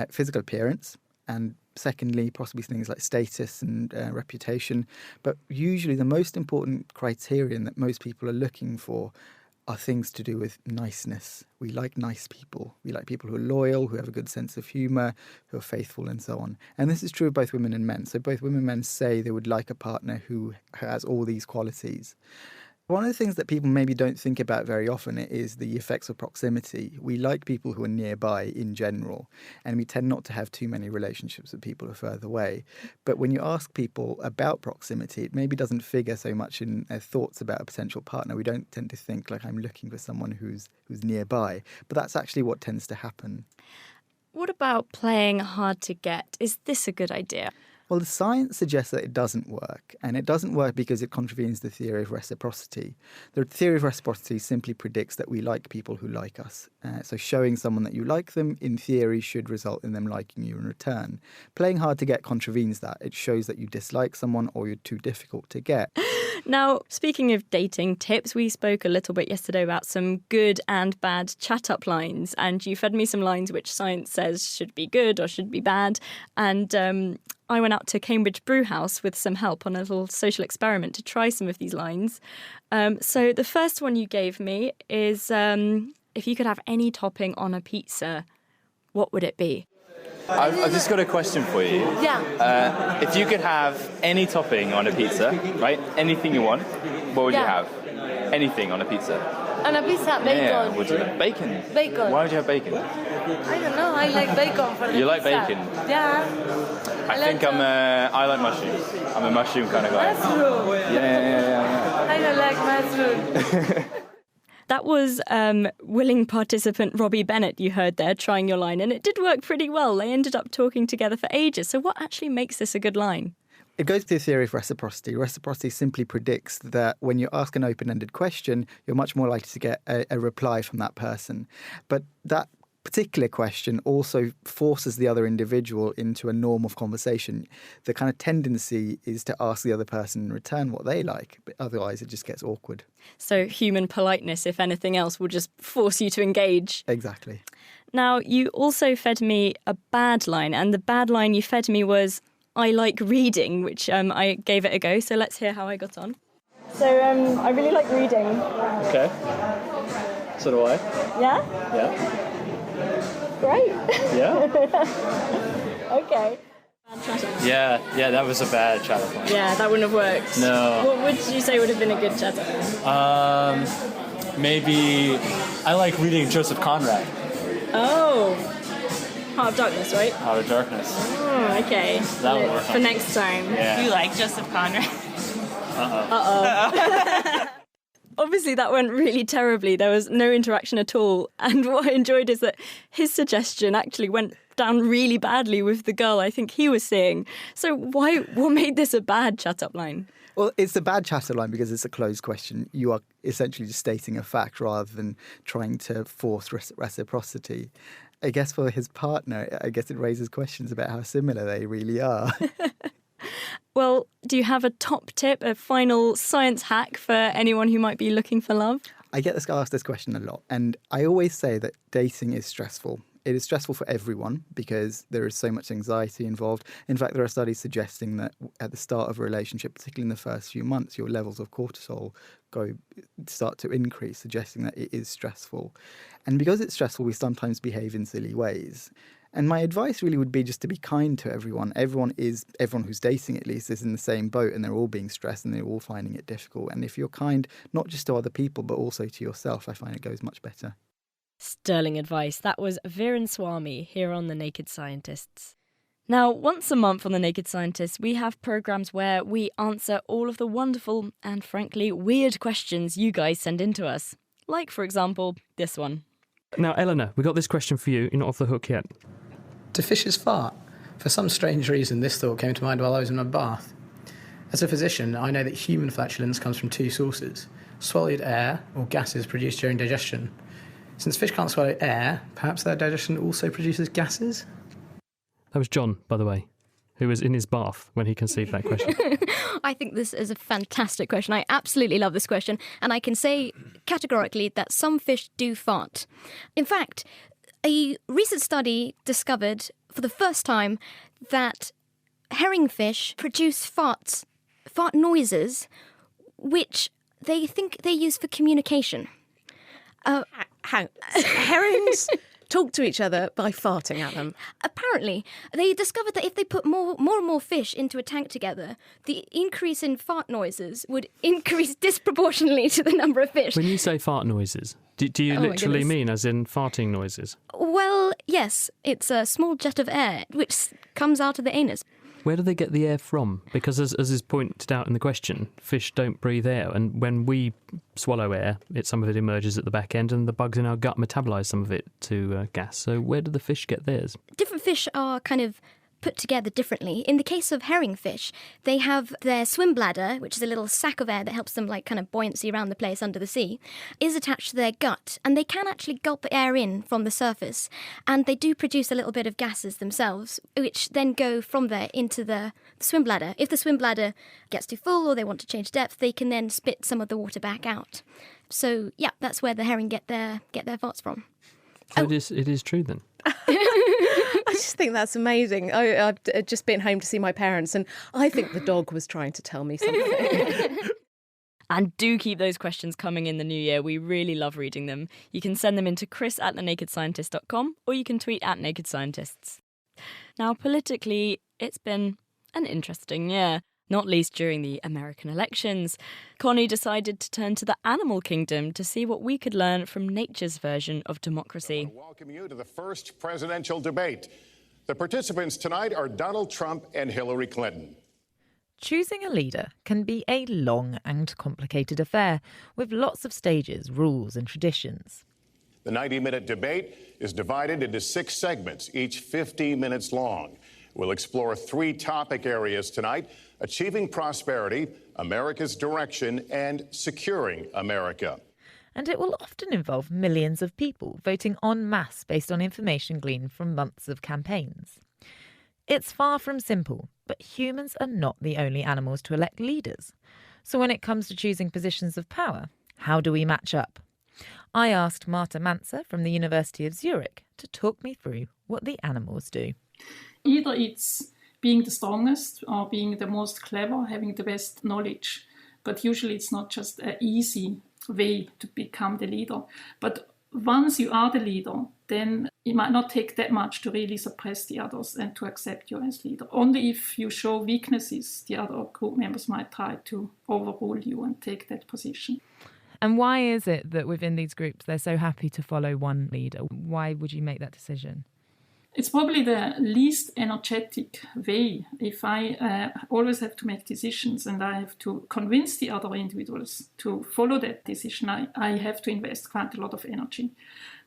physical appearance, and secondly, possibly things like status and reputation. But usually the most important criterion that most people are looking for are things to do with niceness. We like nice people. We like people who are loyal, who have a good sense of humour, who are faithful and so on. And this is true of both women and men. So both women and men say they would like a partner who has all these qualities. One of the things that people maybe don't think about very often is the effects of proximity. We like people who are nearby in general, and we tend not to have too many relationships with people who are further away. But when you ask people about proximity, it maybe doesn't figure so much in their thoughts about a potential partner. We don't tend to think like I'm looking for someone who's nearby, but that's actually what tends to happen. What about playing hard to get? Is this a good idea? Well, the science suggests that it doesn't work, and it doesn't work because it contravenes the theory of reciprocity. The theory of reciprocity simply predicts that we like people who like us. So showing someone that you like them, in theory, should result in them liking you in return. Playing hard to get contravenes that. It shows that you dislike someone or you're too difficult to get. Now, speaking of dating tips, we spoke a little bit yesterday about some good and bad chat-up lines, and you fed me some lines which science says should be good or should be bad, and I went out to Cambridge Brewhouse with some help on a little social experiment to try some of these lines. So the first one you gave me is, if you could have any topping on a pizza, what would it be? I've just got a question for you. Yeah. If you could have any topping on a pizza, right? Anything you want, what would you have? Anything on a pizza. On a pizza, bacon. Yeah, would you like bacon? Bacon. Why would you have bacon? I don't know. I like bacon for the You like pizza. bacon? Yeah. I like mushrooms. I'm a mushroom kind of guy. Mushroom. Yeah. I don't like mushroom. That was willing participant Robbie Bennett you heard there trying your line, and it did work pretty well. They ended up talking together for ages. So what actually makes this a good line? It goes to the theory of reciprocity. Reciprocity simply predicts that when you ask an open-ended question, you're much more likely to get a reply from that person. But that particular question also forces the other individual into a norm of conversation. The kind of tendency is to ask the other person in return what they like, but otherwise it just gets awkward. So human politeness, if anything else, will just force you to engage. Exactly. Now, you also fed me a bad line, and the bad line you fed me was, I like reading, which I gave it a go. So let's hear how I got on. So I really like reading. Okay. So do I. Yeah? Yeah. Great. Yeah. Okay. Yeah, that was a bad chat line. Yeah, that wouldn't have worked. No. What would you say would have been a good chat line? Maybe I like reading Joseph Conrad. Oh. Heart of Darkness, right? Heart of Darkness. Oh, okay. That would work. For next time. Yeah. You like Joseph Conrad? Uh-oh. Obviously, that went really terribly. There was no interaction at all. And what I enjoyed is that his suggestion actually went down really badly with the girl I think he was seeing. So what made this a bad chat-up line? Well, it's a bad chat-up line because it's a closed question. You are essentially just stating a fact rather than trying to force reciprocity. I guess for his partner, it raises questions about how similar they really are. Well, do you have a top tip, a final science hack for anyone who might be looking for love? I get asked this question a lot, and I always say that dating is stressful. It is stressful for everyone because there is so much anxiety involved. In fact, there are studies suggesting that at the start of a relationship, particularly in the first few months, your levels of cortisol start to increase, suggesting that it is stressful. And because it's stressful, we sometimes behave in silly ways. And my advice really would be just to be kind to everyone. Everyone who's dating at least is in the same boat, and they're all being stressed and they're all finding it difficult. And if you're kind, not just to other people, but also to yourself, I find it goes much better. Sterling advice. That was Viren Swami here on The Naked Scientists. Now, once a month on The Naked Scientists, we have programmes where we answer all of the wonderful and frankly weird questions you guys send in to us. Like, for example, this one. Now, Eleanor, we got this question for you. You're not off the hook yet. Do fishes fart? For some strange reason, this thought came to mind while I was in my bath. As a physician, I know that human flatulence comes from two sources: swallowed air or gases produced during digestion. Since fish can't swallow air, perhaps their digestion also produces gases? That was John, by the way, who was in his bath when he conceived that question. I think this is a fantastic question. I absolutely love this question, and I can say categorically that some fish do fart. In fact, a recent study discovered for the first time that herringfish produce fart noises, which they think they use for communication. Herrings talk to each other by farting at them. Apparently, they discovered that if they put more and more fish into a tank together, the increase in fart noises would increase disproportionately to the number of fish. When you say fart noises, do you literally mean as in farting noises? Well, yes, it's a small jet of air which comes out of the anus. Where do they get the air from? Because as is pointed out in the question, fish don't breathe air, and when we swallow air, some of it emerges at the back end, and the bugs in our gut metabolise some of it to gas. So where do the fish get theirs? Different fish are kind of put together differently. In the case of herring fish, they have their swim bladder, which is a little sac of air that helps them like kind of buoyancy around the place under the sea, is attached to their gut, and they can actually gulp air in from the surface, and they do produce a little bit of gases themselves, which then go from there into the swim bladder. If the swim bladder gets too full or they want to change depth, they can then spit some of the water back out. So yeah, that's where the herring get their farts from. So it is true then. I just think that's amazing. I've just been home to see my parents, and I think the dog was trying to tell me something. And do keep those questions coming in the new year. We really love reading them. You can send them in to chris@thenakedscientist.com, or you can tweet @nakedscientists. Now, politically, it's been an interesting year, not least during the American elections. Connie decided to turn to the animal kingdom to see what we could learn from nature's version of democracy. Welcome you to the first presidential debate. The participants tonight are Donald Trump and Hillary Clinton. Choosing a leader can be a long and complicated affair, with lots of stages, rules and traditions. The 90-minute debate is divided into 6 segments, each 15 minutes long. We'll explore 3 topic areas tonight: achieving prosperity, America's direction, and securing America. And it will often involve millions of people voting en masse based on information gleaned from months of campaigns. It's far from simple, but humans are not the only animals to elect leaders. So when it comes to choosing positions of power, how do we match up? I asked Marta Manzer from the University of Zurich to talk me through what the animals do. Either it's being the strongest or being the most clever, having the best knowledge. But usually it's not just an easy way to become the leader. But once you are the leader, then it might not take that much to really suppress the others and to accept you as leader. Only if you show weaknesses, the other group members might try to overrule you and take that position. And why is it that within these groups they're so happy to follow one leader? Why would you make that decision? It's probably the least energetic way. If I always have to make decisions and I have to convince the other individuals to follow that decision, I have to invest quite a lot of energy.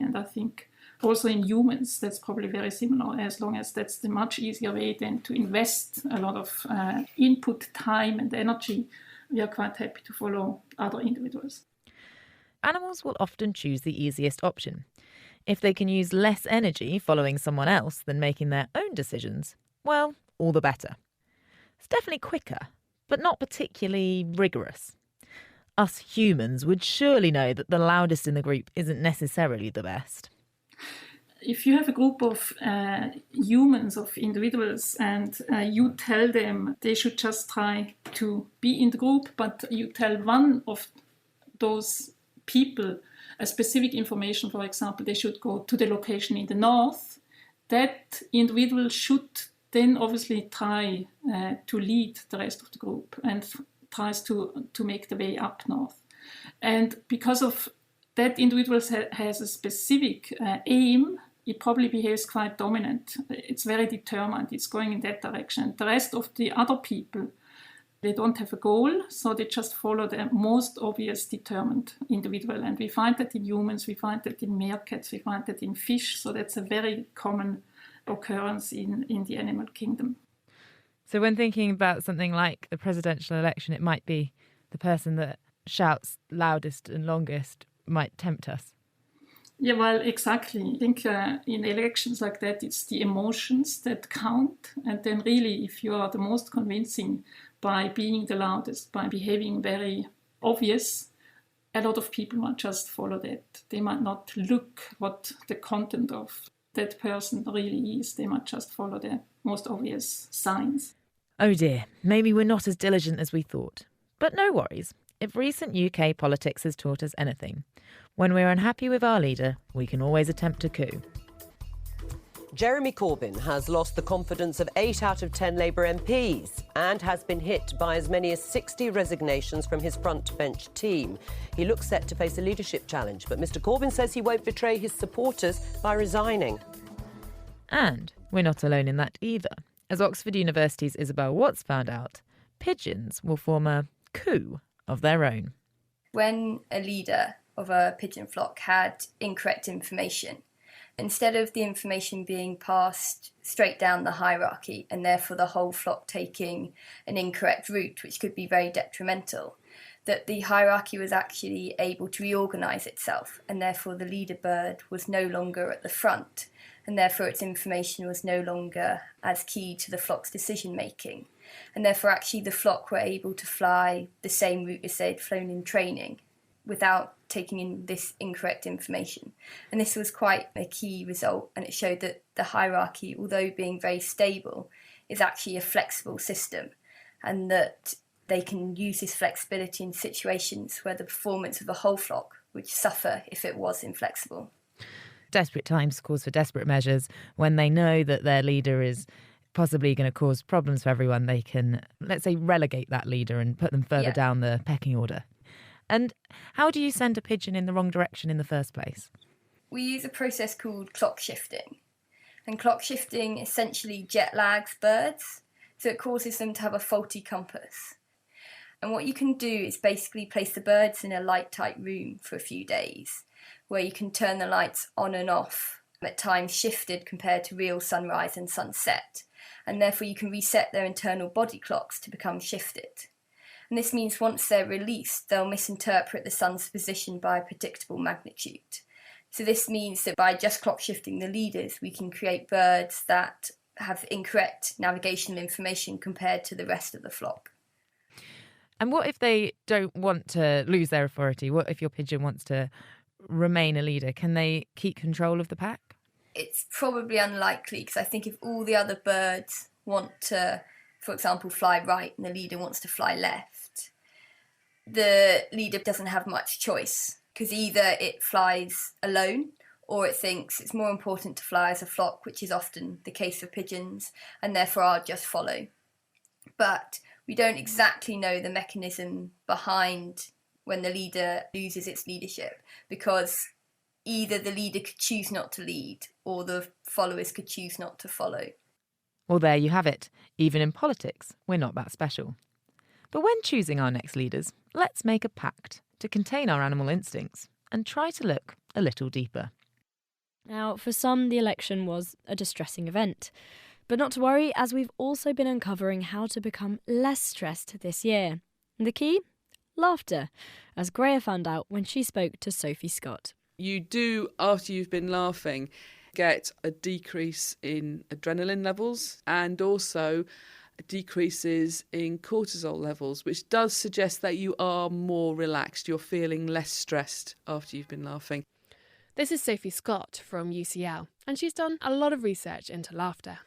And I think also in humans, that's probably very similar, as long as that's the much easier way than to invest a lot of input, time and energy. We are quite happy to follow other individuals. Animals will often choose the easiest option. If they can use less energy following someone else than making their own decisions, well, all the better. It's definitely quicker, but not particularly rigorous. Us humans would surely know that the loudest in the group isn't necessarily the best. If you have a group of humans, of individuals, and you tell them they should just try to be in the group, but you tell one of those people a specific information, for example, they should go to the location in the north, that individual should then obviously try to lead the rest of the group and tries to make the way up north. And because of that individual has a specific aim, it probably behaves quite dominant. It's very determined, it's going in that direction. The rest of the other people, they don't have a goal, so they just follow the most obvious determined individual. And we find that in humans, we find that in meerkats, we find that in fish. So that's a very common occurrence in the animal kingdom. So when thinking about something like the presidential election, it might be the person that shouts loudest and longest might tempt us. Yeah, well, exactly. I think in elections like that, it's the emotions that count. And then really, if you are the most convincing by being the loudest, by behaving very obvious, a lot of people might just follow that. They might not look what the content of that person really is. They might just follow the most obvious signs. Oh dear, maybe we're not as diligent as we thought. But no worries. if recent UK politics has taught us anything, when we're unhappy with our leader, we can always attempt a coup. Jeremy Corbyn has lost the confidence of 8 out of 10 Labour MPs and has been hit by as many as 60 resignations from his front bench team. He looks set to face a leadership challenge, but Mr Corbyn says he won't betray his supporters by resigning. And we're not alone in that either. As Oxford University's Isabel Watts found out, pigeons will form a coup of their own. When a leader of a pigeon flock had incorrect information, instead of the information being passed straight down the hierarchy and therefore the whole flock taking an incorrect route, which could be very detrimental, that the hierarchy was actually able to reorganise itself, and therefore the leader bird was no longer at the front, and therefore its information was no longer as key to the flock's decision making. And therefore actually the flock were able to fly the same route as they'd flown in training without taking in this incorrect information. And this was quite a key result, and it showed that the hierarchy, although being very stable, is actually a flexible system, and that they can use this flexibility in situations where the performance of the whole flock would suffer if it was inflexible. Desperate times calls for desperate measures. When they know that their leader is possibly going to cause problems for everyone, they can, let's say, relegate that leader and put them further down the pecking order. And how do you send a pigeon in the wrong direction in the first place? We use a process called clock shifting. And clock shifting essentially jet lags birds, so it causes them to have a faulty compass. And what you can do is basically place the birds in a light-tight room for a few days, where you can turn the lights on and off at times shifted compared to real sunrise and sunset. And therefore you can reset their internal body clocks to become shifted. And this means once they're released, they'll misinterpret the sun's position by a predictable magnitude. So this means that by just clock shifting the leaders, we can create birds that have incorrect navigational information compared to the rest of the flock. And what if they don't want to lose their authority? What if your pigeon wants to remain a leader? Can they keep control of the pack? It's probably unlikely, because I think if all the other birds want to, for example, fly right and the leader wants to fly left, the leader doesn't have much choice, because either it flies alone or it thinks it's more important to fly as a flock, which is often the case for pigeons, and therefore I'll just follow. But we don't exactly know the mechanism behind when the leader loses its leadership, because either the leader could choose not to lead or the followers could choose not to follow. Well, there you have it. Even in politics, we're not that special. But when choosing our next leaders, let's make a pact to contain our animal instincts and try to look a little deeper. Now, for some, the election was a distressing event. But not to worry, as we've also been uncovering how to become less stressed this year. And the key? Laughter, as Greya found out when she spoke to Sophie Scott. You do, after you've been laughing, get a decrease in adrenaline levels and also decreases in cortisol levels, which does suggest that you are more relaxed. You're feeling less stressed after you've been laughing. This is Sophie Scott from UCL, and she's done a lot of research into laughter.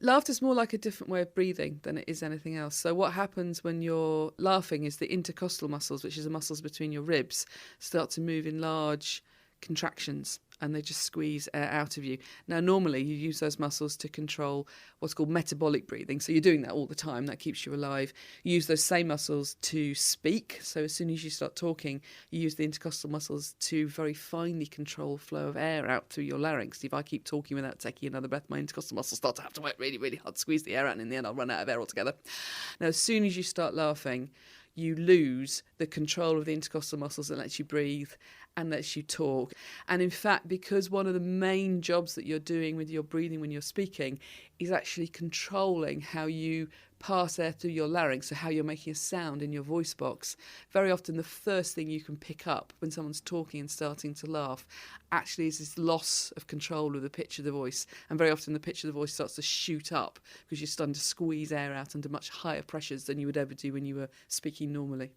Laughter's more like a different way of breathing than it is anything else. So what happens when you're laughing is the intercostal muscles, which is the muscles between your ribs, start to move in large contractions, and they just squeeze air out of you. Now, normally you use those muscles to control what's called metabolic breathing. So you're doing that all the time. That keeps you alive. You use those same muscles to speak. So as soon as you start talking, you use the intercostal muscles to very finely control flow of air out through your larynx. If I keep talking without taking another breath, my intercostal muscles start to have to work really, really hard to squeeze the air out, and in the end I'll run out of air altogether. Now, as soon as you start laughing, you lose the control of the intercostal muscles that lets you breathe and lets you talk. And in fact, because one of the main jobs that you're doing with your breathing when you're speaking is actually controlling how you pass air through your larynx, so how you're making a sound in your voice box, very often the first thing you can pick up when someone's talking and starting to laugh actually is this loss of control of the pitch of the voice. And very often the pitch of the voice starts to shoot up because you're starting to squeeze air out under much higher pressures than you would ever do when you were speaking normally.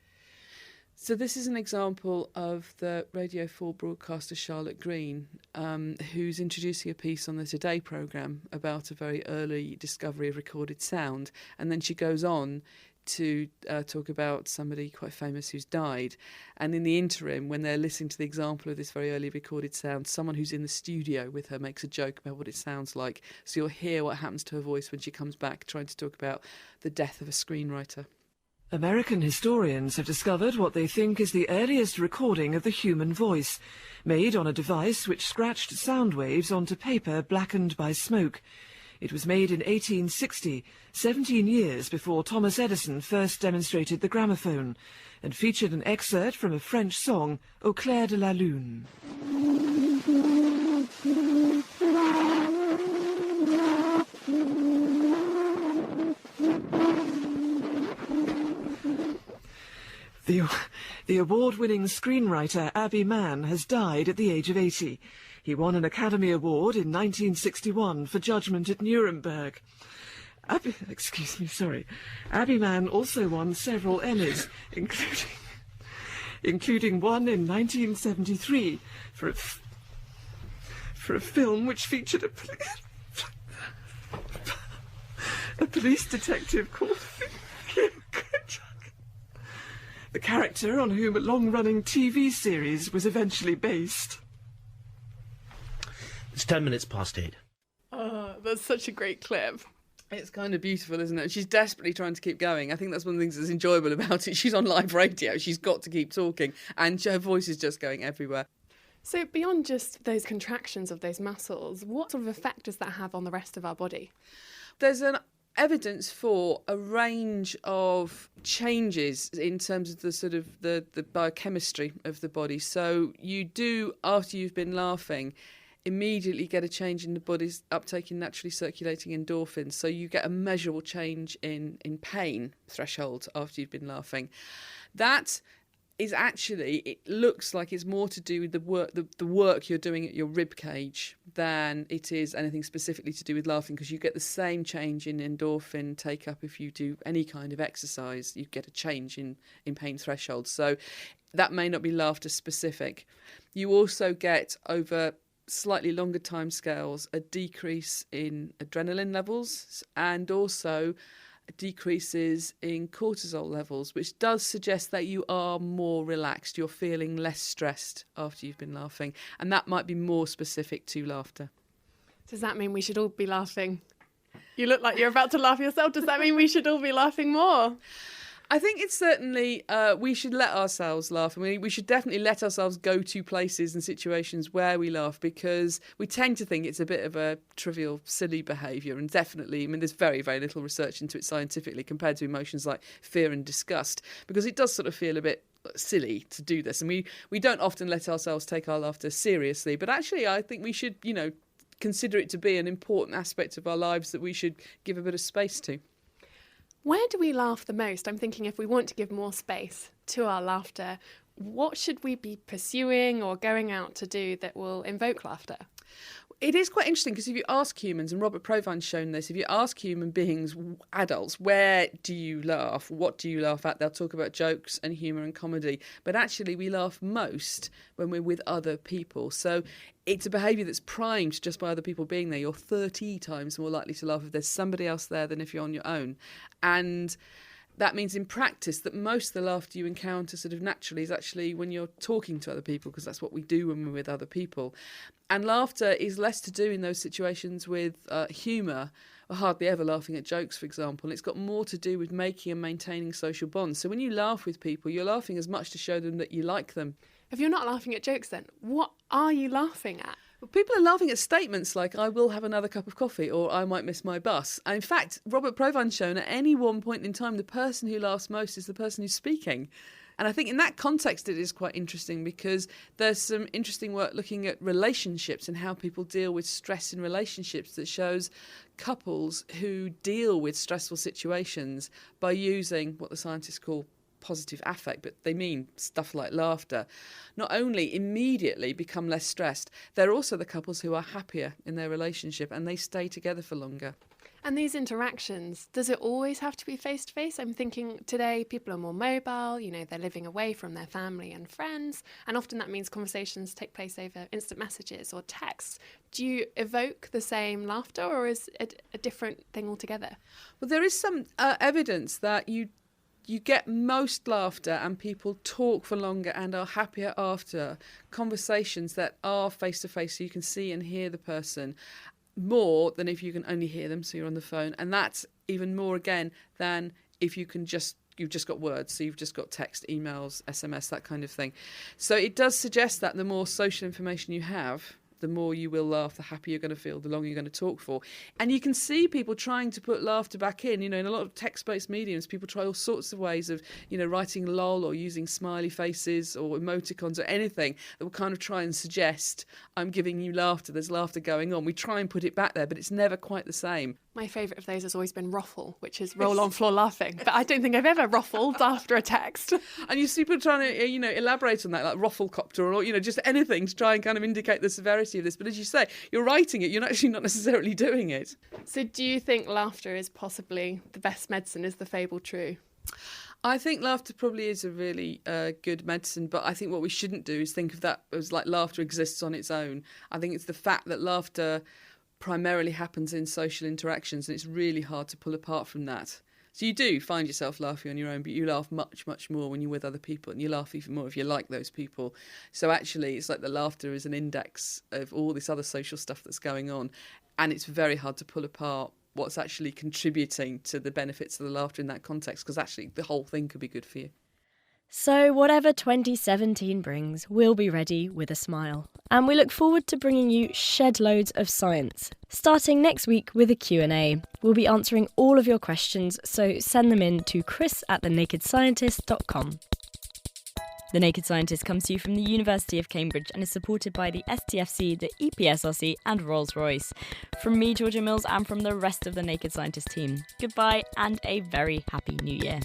So this is an example of the Radio 4 broadcaster Charlotte Green, who's introducing a piece on the Today programme about a very early discovery of recorded sound. And then she goes on to talk about somebody quite famous who's died. And in the interim, when they're listening to the example of this very early recorded sound, someone who's in the studio with her makes a joke about what it sounds like. So you'll hear what happens to her voice when she comes back trying to talk about the death of a screenwriter. American historians have discovered what they think is the earliest recording of the human voice, made on a device which scratched sound waves onto paper blackened by smoke. It was made in 1860, 17 years before Thomas Edison first demonstrated the gramophone, and featured an excerpt from a French song, Au clair de la lune. The award-winning screenwriter Abbie Mann has died at the age of 80. He won an Academy Award in 1961 for judgment at Nuremberg. Abbie Mann also won several Emmys, including one in 1973 for a film which featured a police detective called Kim Kutchuk, the character on whom a long-running TV series was eventually based. It's 10 minutes past 8. Oh, that's such a great clip. It's kind of beautiful, isn't it? She's desperately trying to keep going. I think that's one of the things that's enjoyable about it. She's on live radio. She's got to keep talking, and her voice is just going everywhere. So beyond just those contractions of those muscles, what sort of effect does that have on the rest of our body? There's an evidence for a range of changes in terms of the sort of the biochemistry of the body. So you do, after you've been laughing, immediately get a change in the body's uptake in naturally circulating endorphins. So you get a measurable change in pain threshold after you've been laughing. That is actually, it looks like it's more to do with the work you're doing at your rib cage than it is anything specifically to do with laughing, because you get the same change in endorphin take up if you do any kind of exercise. You get a change in pain threshold. So that may not be laughter specific. You also get, over slightly longer timescales, a decrease in adrenaline levels and also decreases in cortisol levels, which does suggest that you are more relaxed, you're feeling less stressed after you've been laughing, and that might be more specific to laughter. Does that mean we should all be laughing? You look like you're about to laugh yourself. Does that mean we should all be laughing more? I think it's certainly, we should let ourselves laugh. I mean, we should definitely let ourselves go to places and situations where we laugh, because we tend to think it's a bit of a trivial, silly behaviour. And definitely, I mean, there's very, very little research into it scientifically compared to emotions like fear and disgust, because it does sort of feel a bit silly to do this. And we don't often let ourselves take our laughter seriously. But actually, I think we should, consider it to be an important aspect of our lives that we should give a bit of space to. Where do we laugh the most? I'm thinking if we want to give more space to our laughter, what should we be pursuing or going out to do that will invoke laughter? It is quite interesting, because if you ask humans, and Robert Provine's shown this, if you ask human beings, adults, where do you laugh? What do you laugh at? They'll talk about jokes and humour and comedy. But actually we laugh most when we're with other people. So it's a behaviour that's primed just by other people being there. You're 30 times more likely to laugh if there's somebody else there than if you're on your own. And that means in practice that most of the laughter you encounter sort of naturally is actually when you're talking to other people, because that's what we do when we're with other people. And laughter is less to do in those situations with humour. We're hardly ever laughing at jokes, for example. It's got more to do with making and maintaining social bonds. So when you laugh with people, you're laughing as much to show them that you like them. If you're not laughing at jokes, then what are you laughing at? Well, people are laughing at statements like, I will have another cup of coffee, or I might miss my bus. And in fact, Robert Provine's shown at any one point in time, the person who laughs most is the person who's speaking. And I think in that context, it is quite interesting, because there's some interesting work looking at relationships and how people deal with stress in relationships that shows couples who deal with stressful situations by using what the scientists call positive affect, but they mean stuff like laughter, not only immediately become less stressed, they're also the couples who are happier in their relationship and they stay together for longer. And these interactions, does it always have to be face-to-face? I'm thinking today people are more mobile, they're living away from their family and friends, and often that means conversations take place over instant messages or texts. Do you evoke the same laughter, or is it a different thing altogether? Well, there is some evidence that you you get most laughter and people talk for longer and are happier after conversations that are face-to-face, so you can see and hear the person more than if you can only hear them, so you're on the phone. And that's even more, again, than if you've just got words, so you've just got text, emails, SMS, that kind of thing. So it does suggest that the more social information you have, the more you will laugh, the happier you're going to feel, the longer you're going to talk for. And you can see people trying to put laughter back in. In a lot of text-based mediums, people try all sorts of ways of, writing lol or using smiley faces or emoticons or anything that will kind of try and suggest, I'm giving you laughter, there's laughter going on. We try and put it back there, but it's never quite the same. My favourite of those has always been ruffle, which is roll on floor laughing. But I don't think I've ever ruffled after a text. And you see people trying to, elaborate on that, like rufflecopter or, just anything to try and kind of indicate the severity of this. But as you say, you're writing it, you're actually not necessarily doing it. So do you think laughter is possibly the best medicine? Is the fable true? I think laughter probably is a really good medicine, but I think what we shouldn't do is think of that as like laughter exists on its own. I think it's the fact that laughter primarily happens in social interactions, and it's really hard to pull apart from that. So you do find yourself laughing on your own, but you laugh much, much more when you're with other people, and you laugh even more if you like those people. So actually, it's like the laughter is an index of all this other social stuff that's going on, and it's very hard to pull apart what's actually contributing to the benefits of the laughter in that context, because actually the whole thing could be good for you. So whatever 2017 brings, we'll be ready with a smile. And we look forward to bringing you shed loads of science. Starting next week with a Q&A. We'll be answering all of your questions, so send them in to chris@thenakedscientist.com. The Naked Scientist comes to you from the University of Cambridge and is supported by the STFC, the EPSRC and Rolls-Royce. From me, Georgia Mills, and from the rest of the Naked Scientist team, goodbye and a very happy new year.